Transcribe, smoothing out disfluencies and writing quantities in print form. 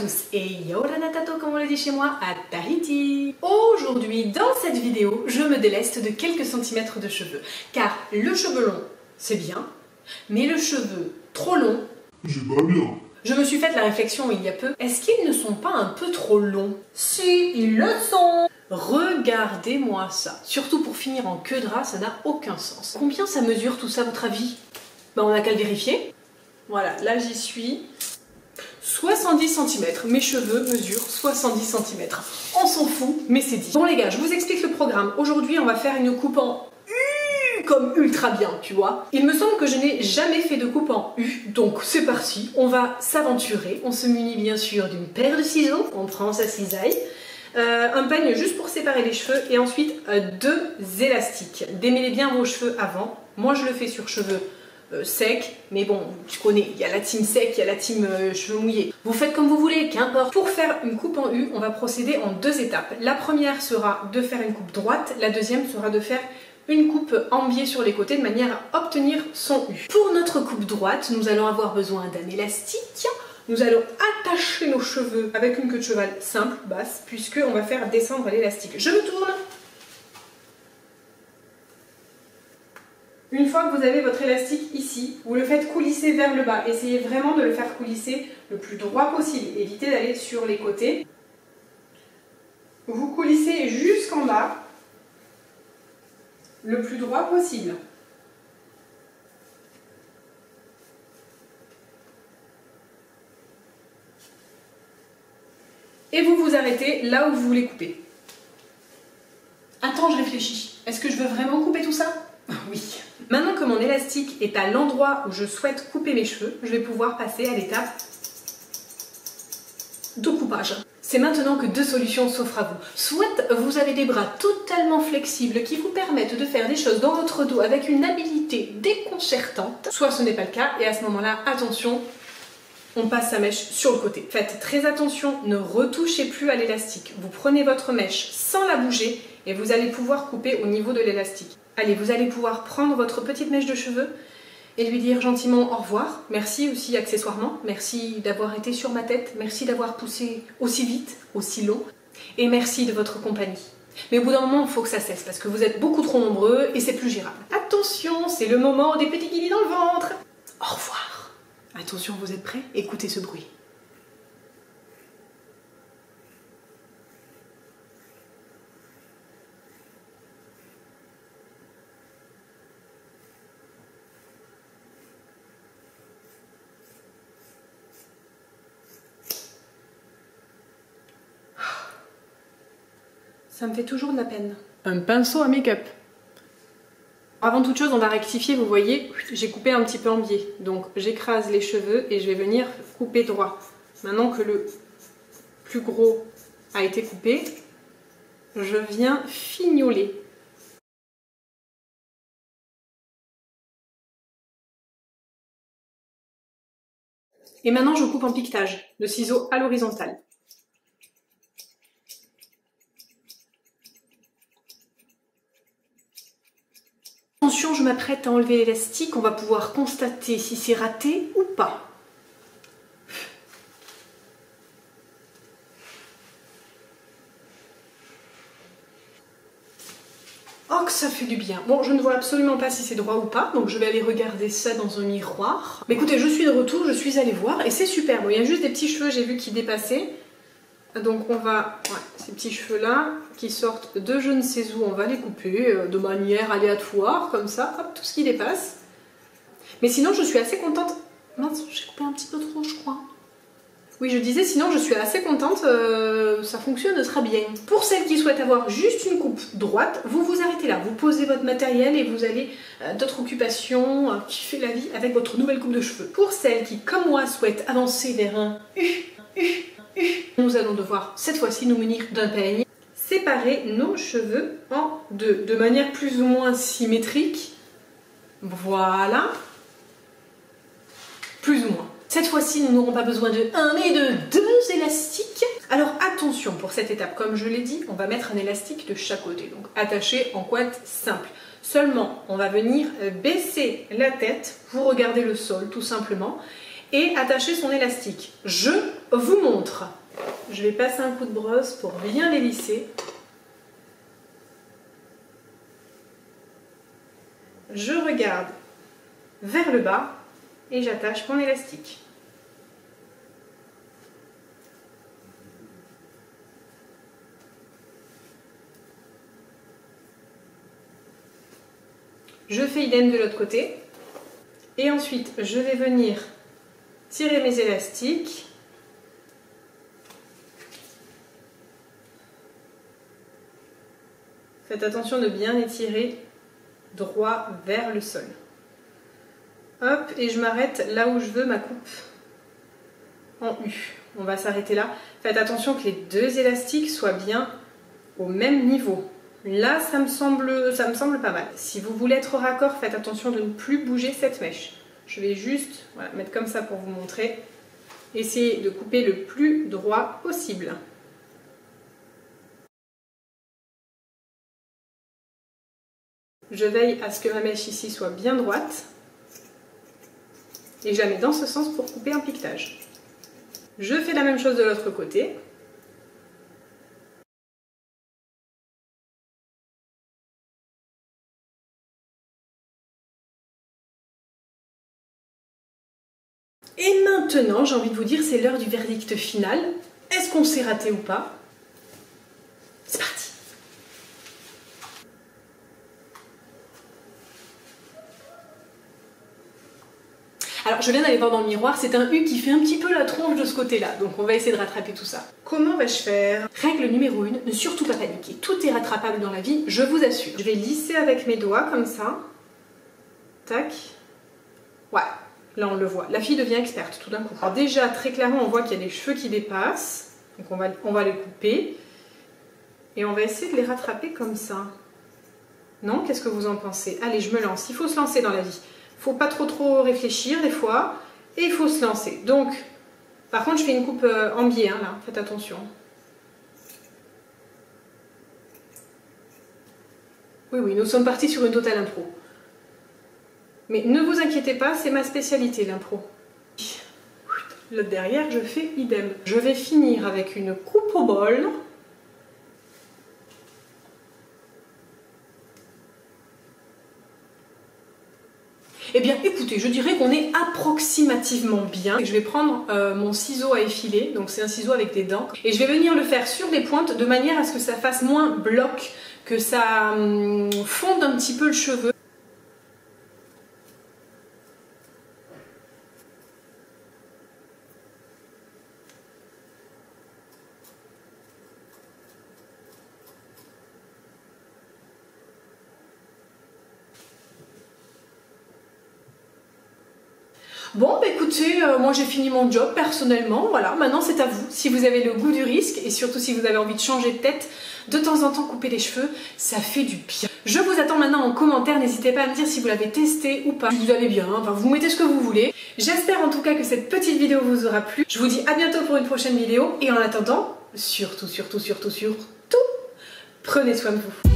tous et Yorana Tato comme on le dit chez moi à Tahiti. Aujourd'hui dans cette vidéo je me déleste de quelques centimètres de cheveux car le cheveu long c'est bien mais le cheveu trop long c'est pas bien. Je me suis fait la réflexion il y a peu, est-ce qu'ils ne sont pas un peu trop longs? Si, ils le sont. Regardez-moi ça. Surtout pour finir en queue de rat, ça n'a aucun sens. Combien ça mesure tout ça à votre avis? Ben on n'a qu'à le vérifier. Voilà, là j'y suis. 70 cm. Mes cheveux mesurent 70 cm. On s'en fout, mais c'est dit. Bon les gars, je vous explique le programme. Aujourd'hui, on va faire une coupe en U, comme ultra bien, tu vois. Il me semble que je n'ai jamais fait de coupe en U, donc c'est parti. On va s'aventurer. On se munit bien sûr d'une paire de ciseaux. On prend sa cisaille. Un peigne juste pour séparer les cheveux et ensuite deux élastiques. Démêlez bien vos cheveux avant. Moi, je le fais sur cheveux sec, mais bon, tu connais, il y a la team sec, il y a la team cheveux mouillés. Vous faites comme vous voulez, qu'importe. Pour faire une coupe en U, on va procéder en deux étapes. La première sera de faire une coupe droite, la deuxième sera de faire une coupe en biais sur les côtés de manière à obtenir son U. Pour notre coupe droite, nous allons avoir besoin d'un élastique. Nous allons attacher nos cheveux avec une queue de cheval simple, basse, puisqu'on va faire descendre l'élastique. Je me tourne. Une fois que vous avez votre élastique ici, vous le faites coulisser vers le bas. Essayez vraiment de le faire coulisser le plus droit possible. Évitez d'aller sur les côtés. Vous coulissez jusqu'en bas, le plus droit possible. Et vous vous arrêtez là où vous voulez couper. Attends, je réfléchis. Est-ce que je veux vraiment couper tout ça? Oui. Maintenant que mon élastique est à l'endroit où je souhaite couper mes cheveux, je vais pouvoir passer à l'étape de coupage. C'est maintenant que deux solutions s'offrent à vous. Soit vous avez des bras totalement flexibles qui vous permettent de faire des choses dans votre dos avec une habileté déconcertante, soit ce n'est pas le cas et à ce moment-là, attention, on passe sa mèche sur le côté. Faites très attention, ne retouchez plus à l'élastique. Vous prenez votre mèche sans la bouger et vous allez pouvoir couper au niveau de l'élastique. Allez, vous allez pouvoir prendre votre petite mèche de cheveux et lui dire gentiment au revoir. Merci aussi accessoirement. Merci d'avoir été sur ma tête. Merci d'avoir poussé aussi vite, aussi long. Et merci de votre compagnie. Mais au bout d'un moment, il faut que ça cesse parce que vous êtes beaucoup trop nombreux et c'est plus gérable. Attention, c'est le moment des petits guillis dans le ventre. Au revoir. Attention, vous êtes prêts? Écoutez ce bruit. Ça me fait toujours de la peine. Un pinceau à make-up. Avant toute chose, on va rectifier, vous voyez, j'ai coupé un petit peu en biais. Donc j'écrase les cheveux et je vais venir couper droit. Maintenant que le plus gros a été coupé, je viens fignoler. Et maintenant je coupe en piquetage, le ciseau à l'horizontale. Attention, je m'apprête à enlever l'élastique, on va pouvoir constater si c'est raté ou pas. Oh que ça fait du bien. Bon, je ne vois absolument pas si c'est droit ou pas, donc je vais aller regarder ça dans un miroir. Mais écoutez, je suis de retour, je suis allée voir et c'est super. Bon, il y a juste des petits cheveux, j'ai vu qui dépassaient. Donc on va, ces petits cheveux là qui sortent de je ne sais où, on va les couper de manière aléatoire comme ça, hop, tout ce qui dépasse. Mais sinon je suis assez contente. Mince, j'ai coupé un petit peu trop je crois. Oui je disais sinon je suis assez contente, ça fonctionne très bien. Pour celles qui souhaitent avoir juste une coupe droite, vous vous arrêtez là, vous posez votre matériel et vous allez d'autres occupations, kiffer la vie avec votre nouvelle coupe de cheveux. Pour celles qui comme moi souhaitent avancer vers un nous allons devoir cette fois-ci nous munir d'un peigne, séparer nos cheveux en deux, de manière plus ou moins symétrique. Voilà. Plus ou moins. Cette fois-ci, nous n'aurons pas besoin de un mais de deux élastiques. Alors attention pour cette étape, comme je l'ai dit, on va mettre un élastique de chaque côté, donc attaché en couette simple. Seulement, on va venir baisser la tête, vous regardez le sol tout simplement, et attacher son élastique. Je vous montre. Je vais passer un coup de brosse pour bien les lisser. Je regarde vers le bas et j'attache mon élastique. Je fais idem de l'autre côté. Et ensuite, je vais venir tirer mes élastiques. Faites attention de bien étirer droit vers le sol. Hop, et je m'arrête là où je veux ma coupe en U. On va s'arrêter là. Faites attention que les deux élastiques soient bien au même niveau. Là, ça me semble pas mal. Si vous voulez être raccord, faites attention de ne plus bouger cette mèche. Je vais juste mettre comme ça pour vous montrer. Essayez de couper le plus droit possible. Je veille à ce que ma mèche ici soit bien droite. Et je la mets dans ce sens pour couper un piquetage. Je fais la même chose de l'autre côté. Et maintenant, j'ai envie de vous dire, c'est l'heure du verdict final. Est-ce qu'on s'est raté ou pas? C'est parti! Alors, je viens d'aller voir dans le miroir, c'est un U qui fait un petit peu la tronche de ce côté-là. Donc, on va essayer de rattraper tout ça. Comment vais-je faire? Règle numéro 1, ne surtout pas paniquer. Tout est rattrapable dans la vie, je vous assure. Je vais lisser avec mes doigts, comme ça. Tac. Ouais. Là, on le voit. La fille devient experte tout d'un coup. Alors déjà, très clairement, on voit qu'il y a des cheveux qui dépassent. Donc, on va les couper. Et on va essayer de les rattraper comme ça. Non? Qu'est-ce que vous en pensez? Allez, je me lance. Il faut se lancer dans la vie. Il ne faut pas trop réfléchir des fois. Et il faut se lancer. Donc, par contre, je fais une coupe en biais, hein, là. Faites attention. Oui, oui, nous sommes partis sur une totale impro. Mais ne vous inquiétez pas, c'est ma spécialité, l'impro. Là derrière, je fais idem. Je vais finir avec une coupe au bol. Eh bien, écoutez, je dirais qu'on est approximativement bien. Je vais prendre mon ciseau à effiler, donc c'est un ciseau avec des dents, et je vais venir le faire sur les pointes de manière à ce que ça fasse moins bloc, que ça fonde un petit peu le cheveu. Bon, bah écoutez, moi j'ai fini mon job personnellement, voilà, maintenant c'est à vous. Si vous avez le goût du risque et surtout si vous avez envie de changer de tête, de temps en temps couper les cheveux, ça fait du bien. Je vous attends maintenant en commentaire, n'hésitez pas à me dire si vous l'avez testé ou pas. Si vous allez bien, enfin vous mettez ce que vous voulez. J'espère en tout cas que cette petite vidéo vous aura plu. Je vous dis à bientôt pour une prochaine vidéo et en attendant, surtout, prenez soin de vous.